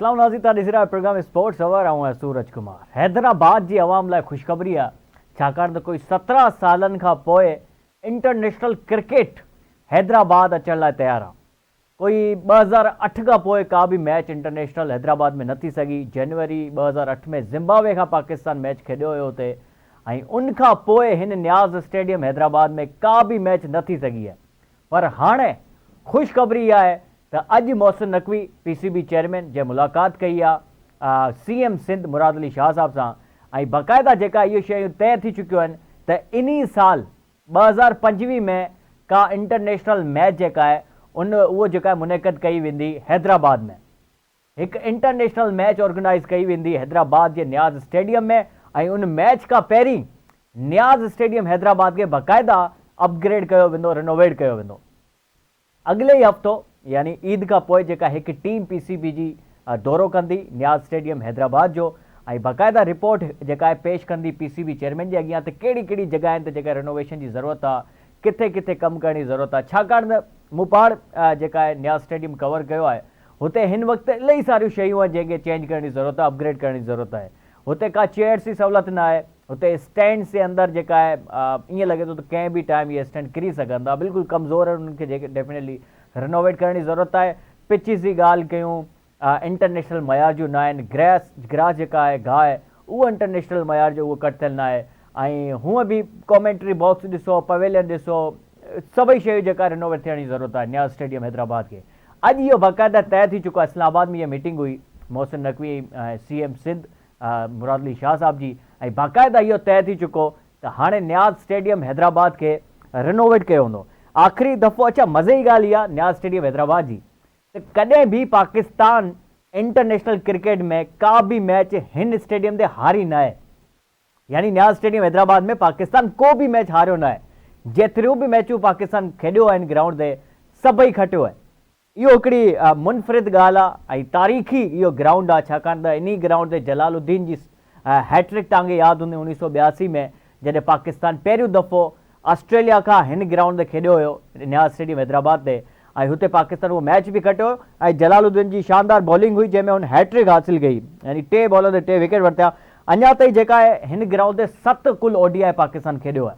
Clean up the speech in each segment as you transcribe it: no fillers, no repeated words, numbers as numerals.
अस्सलाम नाज़रीन, ता ॾिसी रहिया प्रोग्राम स्पोर्ट्स अवर। ऐं सूरज कुमार। हैदराबाद जी आवाम लाइ ख़ुशख़बरी आहे, छाकाणि त कोई 17 सालनि खां पोइ इंटरनेशनल क्रिकेट हैदराबाद अचण लाइ तयारु आहे। कोई 2008 खां पोइ का बि मैच इंटरनेशनल हैदराबाद में न थी सघी। जनवरी 2008 में ज़िम्बाब्वे खां पाकिस्तान मैच खेॾियो हुयो हुते, ऐं उन खां पोइ हिन न्याज़ स्टेडियम हैदराबाद में का बि मैच न थी सघी आहे। पर हाणे ख़ुशख़बरी आहे त अॼु मोहसिन नक़वी PCB चेयरमैन जंहिं मुलाक़ात कई आहे CM सिंध मुराद अली शाह साहब सां, ऐं बाक़ाइदा जेका इहे शयूं तय थी चुकियूं आहिनि त इन साल 2025 में का इंटरनेशनल मैच जेका आहे उहो जेका आहे मुनक़द कई वेंदी हैदराबाद में। एक इंटरनेशनल मैच ऑर्गेनाइज़ कई वेंदी हैदराबाद जे न्याज़ स्टेडियम में, ऐं उन मैच खां पहिरीं न्याज़ स्टेडियम हैदराबाद खे बाक़ाइदा अपग्रेड कयो वेंदो, रिनोवेट कयो वेंदो। अॻिले ई हफ़्तो यानी ईद खां पोइ जेका हिकु टीम PCB जी दौरो कंदी न्याज़ स्टेडियम हैदराबाद जो, ऐं बाक़ाइदा रिपोर्ट जेका आहे पेश कंदी PCB चेयरमैन जे अॻियां त कहिड़ी कहिड़ी जॻह आहिनि त जेका रिनोवेशन जी ज़रूरत आहे, किथे किथे कमु करण जी ज़रूरत आहे। छाकाणि त मूं पाण जेका आहे न्याज़ स्टेडियम कवर कयो आहे, हुते हिन वक़्तु इलाही सारियूं शयूं आहिनि जंहिंखे चेंज करण जी ज़रूरत आहे, अपग्रेड करण जी ज़रूरत आहे। हुते का चेयर्स जी सहूलियत न आहे, हुते स्टैंड्स जे अंदरि जेका आहे ईअं लॻे थो त कंहिं बि टाइम इहे स्टैंड किरी सघंदा, बिल्कुलु कमज़ोर आहिनि, उन्हनि खे जेके डेफिनेटली रिनोवेट करण जी ज़रूरत आहे। पिचिस जी ॻाल्हि कयूं, इंटरनेशनल मयार जूं न आहिनि। ग्रास जेका आहे गाह आहे उहो इंटरनेशनल मयार जो उहो कट थियल न आहे, ऐं हूअं बि कॉमेंट्री बॉक्स ॾिसो, पवेलियन ॾिसो, सभई शयूं जेका रिनोवेट थियण जी ज़रूरत आहे न्याज़ स्टेडियम हैदराबाद खे। अॼु इहो बाक़ाइदा तय थी चुको आहे। इस्लामाबाद में इहा मीटिंग हुई मोहसिन नक़वी CM सिंध मुराद अली शाह साहब जी, ऐं बाक़ाइदा इहो तय थी चुको त हाणे न्याज़ स्टेडियम हैदराबाद खे रिनोवेट कयो वेंदो। आख़िरी दफ़ो, अच्छा मज़े जी ॻाल्हि इहा न्याज़ स्टेडियम हैदराबाद जी त कॾहिं बि पाकिस्तान इंटरनेशनल क्रिकेट में का बि मैच हिन स्टेडियम ते हारी न आहे। यानी न्याज़ स्टेडियम हैदराबाद में पाकिस्तान को बि मैच हारियो न आहे। जेतिरियूं बि मैचूं पाकिस्तान खेॾियो आहिनि ग्राउंड ते, सभई खटियो आहे। इहो हिकिड़ी मुनफ़रिद ॻाल्हि आहे ऐं तारीख़ी इहो ग्राउंड आहे, छाकाणि त इन ग्राउंड ते जलालुद्दीन जी हैट्रिक तव्हांखे यादि हूंदी 1982 में, जॾहिं पाकिस्तान पहिरियों दफ़ो ऑस्ट्रेलिया खां हिन ग्राउंड ते खेॾियो हुयो न्याज़ स्टेडियम हैदराबाद ते, ऐं हुते पाकिस्तान उहो मैच बि खटियो, ऐं जलालुद्दीन जी शानदार बॉलिंग हुई जंहिंमें हुन हैट्रिक हासिल कई, यानी 2 बॉलर ते 2 विकेट वरिता। अञा ताईं जेका आहे हिन ग्राउंड ते 7 कुल ODI पाकिस्तान खेॾियो आहे,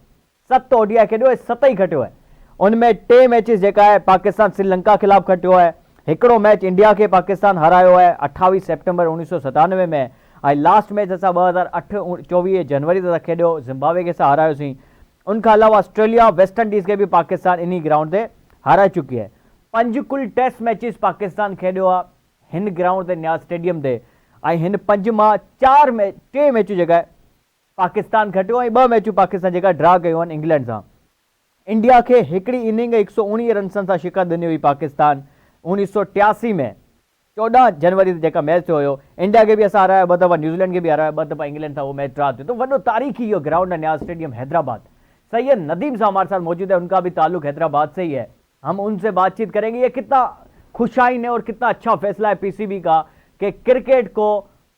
7 ODI खेॾियो आहे, 7 ई खटियो आहे। उनमें 2 मैचिस जेका आहे पाकिस्तान श्रीलंका ख़िलाफ़ खटियो आहे, हिकिड़ो मैच इंडिया खे पाकिस्तान हरायो आहे 28 सेप्टेंबर 1997 में, ऐं लास्ट मैच असां 2008 24 जनवरी ते खेॾियो, ज़िम्बाब्वे खे असां हारायोसीं। उनखां अलावा ऑस्ट्रेलिया, वेस्ट इंडीज़ खे बि पाकिस्तान इन ग्राउंड ते हाराए चुकी आहे। 5 कुल टेस्ट मैचिस पाकिस्तान खेॾियो आहे हिन ग्राउंड ते न्याज़ स्टेडियम ते, ऐं हिन 5 मां 2 मैचूं जेका आहे पाकिस्तान खटियो, ऐं 2 मैचूं पाकिस्तान जेका ड्रा कयूं आहिनि इंग्लैंड सां। इंडिया खे हिकिड़ी इनिंग 119 रन्सनि सां शिकस्त ॾिनी हुई पाकिस्तान 1983 में 14 जनवरी ते जेका मैच थियो हुयो। इंडिया खे बि असां हारायो 2 दफ़ा, न्यूज़ीलैंड खे बि हारायो 2 दफ़ा, इंग्लैंड सां उहो मैच ड्रा थियो। तो वॾो तारीख़ी इहो ग्राउंड है न्याज़ स्टेडियम हैदराबाद। सैयद नदीम साहब हमारे साथ मौजूद है, उनका भी ताल्लुक हैदराबाद से ही है, हम उनसे बातचीत करेंगे। ये कितना खुशाइन है और कितना अच्छा फैसला है PCB का कि क्रिकेट को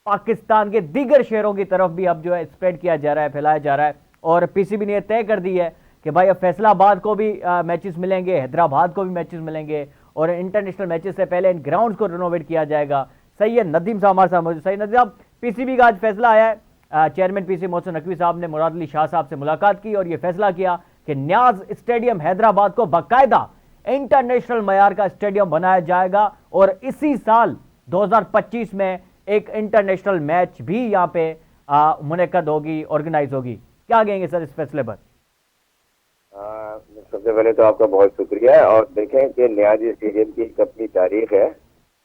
पाकिस्तान के दीगर शहरों की तरफ भी अब जो है स्प्रेड किया जा रहा है, फैलाया जा रहा है, और PCB ने यह तय कर दी है कि भाई अब फैसलाबाद को भी मैचेस मिलेंगे, हैदराबाद को भी मैचेस मिलेंगे, और इंटरनेशनल मैचेस से पहले इन ग्राउंड्स को रिनोवेट किया जाएगा। सैयद नदीम साहब हमारे साथ मौजूद। सैयद नदीम साहब, PCB का आज फैसला आया है, चेयरमैन PCB मोहसिन नक़वी साहब ने मुराद अली शाह साहब से मुलाकात की और ये फैसला किया कि न्याज़ स्टेडियम हैदराबाद को बाकायदा इंटरनेशनल मयार का स्टेडियम बनाया जाएगा, और इसी साल 2025 में एक इंटरनेशनल मैच भी यहाँ पे मुनक़द होगी, ऑर्गेनाइज होगी। क्या कहेंगे सर इस फैसले पर? सबसे पहले तो आपका बहुत शुक्रिया। और देखें कि न्याज़ स्टेडियम की एक अपनी तारीख है,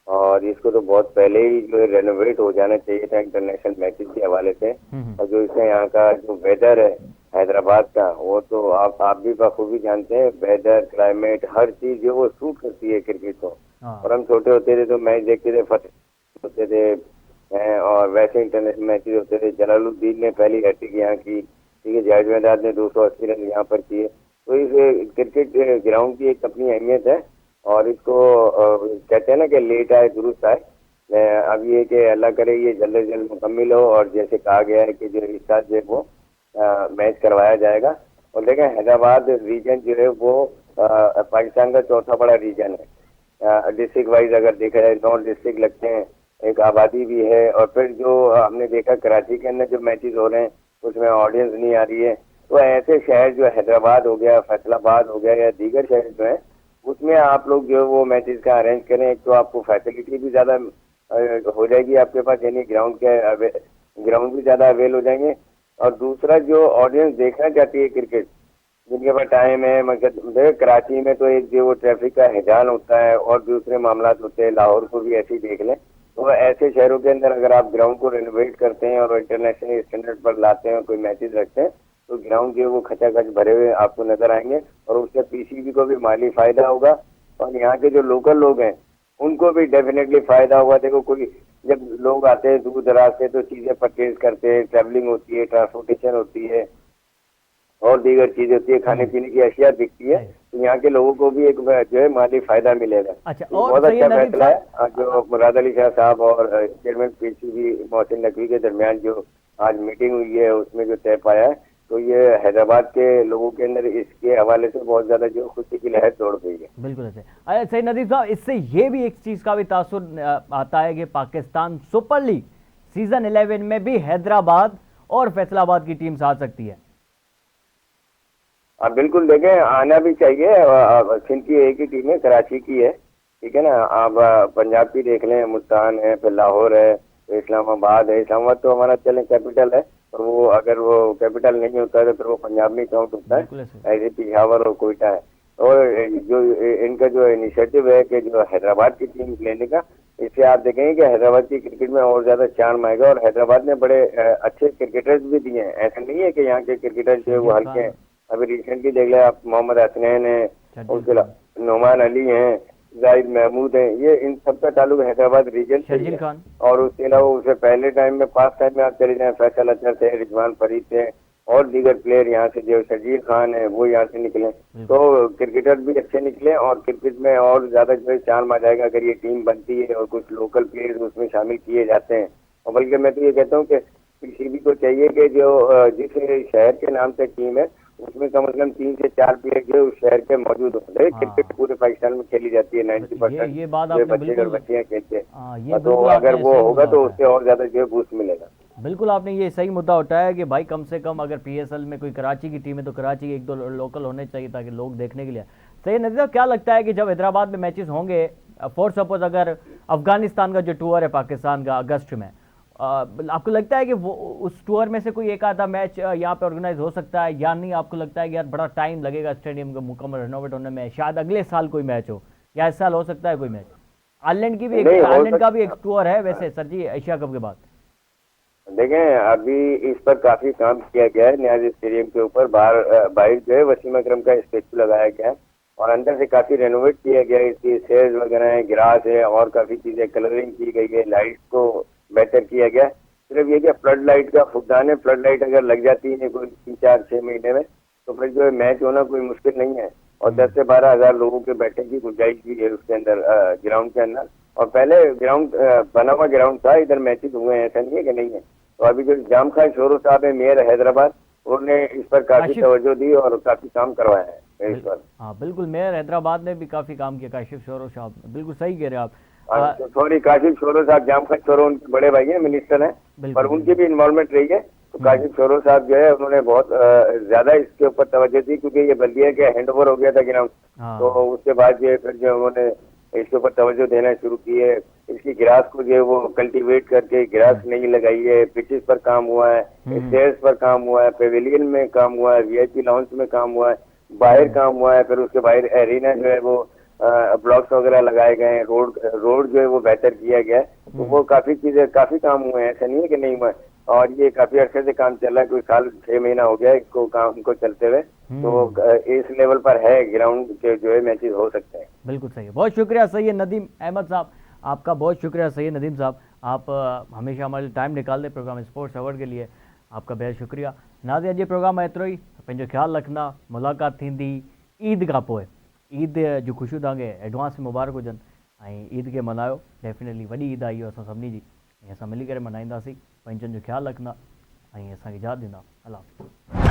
और इसको तो बहुत पहले ही जो है रेनोवेट हो जाना चाहिए था इंटरनेशनल मैचेस के हवाले से। और जो इसमें यहाँ का जो वेदर है हैदराबाद का, वो तो आप भी बखूबी जानते हैं, वेदर, क्लाइमेट, हर चीज जो वो सूट करती है क्रिकेट को। और हम छोटे होते थे तो मैच देखते थे, फतेह होते थे, और वैसे इंटरनेशनल मैचेस होते थे। जलालुद्दीन ने पहली हैट्रिक यहाँ की, ठीक है, जावेद मिर्जा ने 280 रन यहाँ पर किए। तो इस क्रिकेट ग्राउंड की एक अपनी अहमियत है, और इसको कहते हैं ना कि लेट आए दुरुस्त आए। अब ये कि अल्लाह करे ये जल्द से जल्द मुकम्मिल हो, और जैसे कहा गया है कि जो इस साल जो है वो मैच करवाया जाएगा। और देखें हैदराबाद रीजन जो है वो पाकिस्तान का 4था बड़ा रीजन है। डिस्ट्रिक्ट वाइज अगर देखा जाए 9 डिस्ट्रिक्ट लगते हैं, एक आबादी भी है। और फिर जो हमने देखा कराची के अंदर जो मैचेस हो रहे हैं उसमें ऑडियंस नहीं आ रही है। तो ऐसे शहर जो हैदराबाद हो गया, फैसलाबाद हो गया या दीगर शहर जो है उसमें आप लोग जो वो मैचेस का अरेंज करें। एक तो आपको फैसिलिटी भी ज़्यादा हो जाएगी आपके पास, यानी ग्राउंड भी ज़्यादा अवेल हो जाएंगे। और दूसरा जो ऑडियंस देखना चाहती है क्रिकेट, जिनके पास टाइम है, मतलब देखो कराची में तो एक जो वो ट्रैफिक का हैजान होता है और दूसरे मामला होते हैं, लाहौर को भी ऐसे ही देख लें। तो ऐसे शहरों के अंदर अगर आप ग्राउंड को रेनोवेट करते हैं और इंटरनेशनल स्टैंडर्ड पर लाते हैं और कोई मैचेस रखते हैं तो ग्राउंड जो है वो खचाखच भरे हुए आपको नजर आएंगे और उससे पीसीबी को भी माली फायदा होगा और यहाँ के जो लोकल लोग हैं उनको भी डेफिनेटली फायदा होगा। देखो कोई जब लोग आते हैं दूर दराज से तो चीजें परचेज करते हैं, ट्रैवलिंग होती है, ट्रांसपोर्टेशन होती है और दीगर चीजें होती है, खाने पीने की अशिया दिखती है, तो यहाँ के लोगों को भी एक जो है माली फायदा मिलेगा। अच्छा, तो और बहुत अच्छा सैयद नदीम फैसला है साहब, जो मुराद अली शाह साहब और चेयरमैन पीसीबी मोहसिन नकवी के दरमियान जो आज मीटिंग हुई है उसमें जो तय पाया है, तो ये हैदराबाद के लोगों के अंदर इसके हवाले से बहुत ज्यादा जो खुशी की लहर दौड़ गई है। बिल्कुल ऐसे। अच्छा सही नदीम साहब, इससे ये भी एक चीज़ का भी तासुर आता है कि पाकिस्तान सुपर लीग सीजन 11 में भी हैदराबाद और फैसलाबाद की टीम्स आ सकती है। आप बिल्कुल देखें, आना भी चाहिए। सिंध की एक ही टीम है, कराची की है, ठीक है ना। आप पंजाब की देख लें, मुल्तान है, फिर लाहौर है, फिर इस्लामाबाद है। इस्लामाबाद तो हमारा चले कैपिटल है, और वो अगर वो कैपिटल नहीं होता है तो फिर वो पंजाब में काउंट होता बिल्कुल है, ऐसे। ऐसे पिशावर और कोयटा है। और जो इनका जो इनिशिएटिव है कि जो हैदराबाद की टीम लेने का, इससे आप देखेंगे कि हैदराबाद की क्रिकेट में और ज्यादा चार्म आएगा। और हैदराबाद ने बड़े अच्छे क्रिकेटर्स भी दिए हैं, ऐसा नहीं है कि यहाँ के क्रिकेटर जो है वो शर्जील हल्के खान, हैं। अभी रिसेंटली देख ले आप, मोहम्मद हसनैन है, शर्जील उसके खान, अलावा नोमान अली हैं, जाहिद महमूद हैं, ये इन सबका ताल्लुक हैदराबाद रीजन से ही शर्जील है। खान। और उसके अलावा उससे पहले टाइम में, पास टाइम में आप चले जाएं, फैसल अतर थे, रिजवान फरीद थे और दीगर प्लेयर यहाँ से, जो शर्जील खान है वो यहाँ से निकले। तो क्रिकेटर भी अच्छे निकले और क्रिकेट में और ज्यादा जो है चार्म आ जाएगा अगर ये टीम बनती है और कुछ लोकल प्लेयर्स उसमें शामिल किए जाते हैं। और बल्कि मैं तो ये कहता हूँ कि पीसीबी को चाहिए कि जो जिस शहर के नाम से टीम है उसमें कम से कम 3 से 4 प्लेयर जो उस शहर के मौजूद होते हैं। क्रिकेट हाँ, पूरे पाकिस्तान में खेली जाती है, ये 90% बात जो आपने बच्चे और बिल्कुल, बच्चियां खेलते हाँ, ये हैं। तो बिल्कुल अगर आपने वो सही होगा मुद्दा तो उठाया। उससे और ज्यादा जो है बूस्ट मिलेगा। बिल्कुल आपने ये सही मुद्दा उठाया कि भाई कम से कम अगर पीएसएल में कोई कराची की टीम है तो कराची के एक दो लोकल होने चाहिए ताकि लोग देखने के लिए। सही नज़र, क्या लगता है कि जब हैदराबाद में मैचेस होंगे, फॉर सपोज अगर अफगानिस्तान का जो टूर है पाकिस्तान का अगस्त में, आपको लगता है कि वो उस टूर में से कोई एक आधा मैच यहाँ पे ऑर्गेनाइज हो सकता है या नहीं? आपको लगता है कि यार बड़ा टाइम लगेगा स्टेडियम को मुकम्मल रेनोवेट होने में, शायद अगले साल कोई मैच हो या इस साल हो सकता है कोई मैच? नहीं हो आयरलैंड का भी एक सकता। टूर है वैसे सर जी, एशिया कप के बाद। देखें, अभी इस पर काफी काम किया गया है। न्याज स्टेडियम के ऊपर बाहर जो है वसीम अकरम का स्टेचू लगाया गया है और अंदर से काफी रेनोवेट किया गया है। इसकी स्टेज वगैरह है, गिरास है और काफी चीजें, कलरिंग की गई है, लाइट को बेहतर किया गया है। सिर्फ ये कि फ्लड लाइट का फुकदान है, फ्लड लाइट अगर लग जाती है कोई 3, 4, 6 महीने में तो फिर जो है मैच होना कोई मुश्किल नहीं है। और 10 से 12 हज़ार लोगों के बैठने की गुंजाइश भी है उसके अंदर, ग्राउंड के अंदर। और पहले ग्राउंड बना हुआ ग्राउंड था, इधर मैचेस हुए हैं, ऐसा नहीं है कि नहीं है। तो अभी जो जाम खान शोरो साहब है, मेयर हैदराबाद, उन्होंने इस पर काफी काशिफ, तवज्जो दी और काफी काम करवाया है इस पर। हाँ बिल्कुल, मेयर हैदराबाद ने भी काफ़ी काम किया, काशिफ शोरो साहब, बिल्कुल सही कह रहे हैं आप। तो सॉरी, काशिफ शोरो साहब, जाम खान शोरो उनके बड़े भाई हैं, मिनिस्टर हैं, पर बिल्कुल उनकी भी इन्वॉल्वमेंट रही है। तो काशिफ शोरो साहब जो है उन्होंने बहुत ज्यादा इसके ऊपर तवज्जो दी, क्योंकि ये बल्दिया के हैंड ओवर हो गया था ग्राउंड। हाँ, तो उसके बाद जो है फिर जो उन्होंने इसके ऊपर तवज्जो देना शुरू की है। इसकी ग्रास को जो है वो कल्टीवेट करके ग्रास नहीं लगाई है, पिचेस पर काम हुआ है, स्टेयर्स पर काम हुआ है, पेविलियन में काम हुआ है, वीआईपी लाउंज में काम हुआ है, बाहर काम हुआ है। फिर उसके बाहर एरिना जो है वो ब्लॉक्स वगैरह लगाए गए हैं, रोड जो है वो बेहतर किया गया है। तो वो काफी चीजें, काफी काम हुए हैं, ऐसा नहीं है कि नहीं हुआ है। और ये काफी अरसे से काम चल रहा है, कोई साल 6 महीना हो गया है इसको काम को चलते हुए। तो इस लेवल पर है ग्राउंड के जो है मैचेस हो सकते हैं। बिल्कुल सही है। बहुत शुक्रिया सैयद नदीम अहमद साहब, आपका बहुत शुक्रिया सैयद नदीम साहब। आप हमेशा हमारे लिए टाइम निकाल दे प्रोग्राम स्पोर्ट्स अवार्ड के लिए, आपका बेहद शुक्रिया। नाज़ अॼु प्रोग्राम एतिरो ई, पंहिंजो ख्यालु रखंदा, मुलाक़ात थींदी ईद खां पोइ। ईद जूं ख़ुशियूं तव्हांखे एडवांस में मुबारक हुजनि ऐं ईद खे मल्हायो, डेफिनेटली वॾी ईद आई असां सभिनी जी, ऐं असां मिली करे मल्हाईंदासीं। पंहिंजनि जो ख्यालु रखंदा ऐं असांखे इजाज़त ॾींदा। अल्लाह हाफ़िज़।